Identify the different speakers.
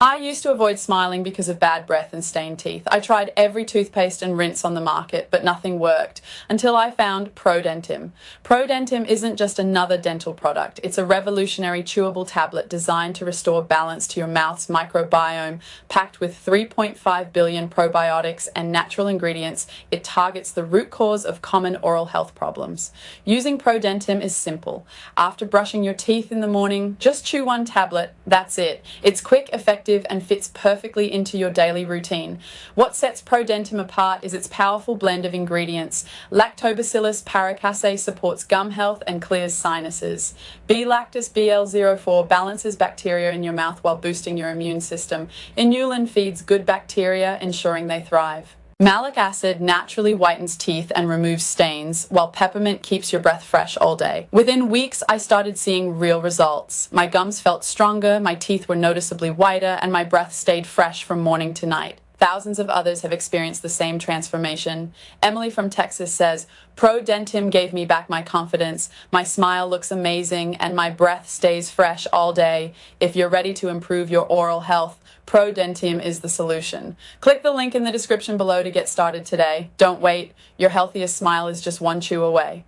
Speaker 1: I used to avoid smiling because of bad breath and stained teeth. I tried every toothpaste and rinse on the market, but nothing worked until I found ProDentim. ProDentim isn't just another dental product. It's a revolutionary chewable tablet designed to restore balance to your mouth's microbiome. Packed with 3.5 billion probiotics and natural ingredients, it targets the root cause of common oral health problems. Using ProDentim is simple. After brushing your teeth in the morning, just chew one tablet. That's it. It's quick, effective, and fits perfectly into your daily routine. What sets ProDentim apart is its powerful blend of ingredients. Lactobacillus Paracasei supports gum health and clears sinuses. B.lactis BL-04 balances bacteria in your mouth while boosting your immune system. Inulin feeds good bacteria, ensuring they thrive. Malic acid naturally whitens teeth and removes stains, while peppermint keeps your breath fresh all day. Within weeks, I started seeing real results. My gums felt stronger, my teeth were noticeably whiter, and my breath stayed fresh from morning to night. Thousands of others have experienced the same transformation. Emily from Texas says, ProDentim gave me back my confidence, my smile looks amazing, and my breath stays fresh all day. If you're ready to improve your oral health, ProDentim is the solution. Click the link in the description below to get started today. Don't wait. Your healthiest smile is just one chew away.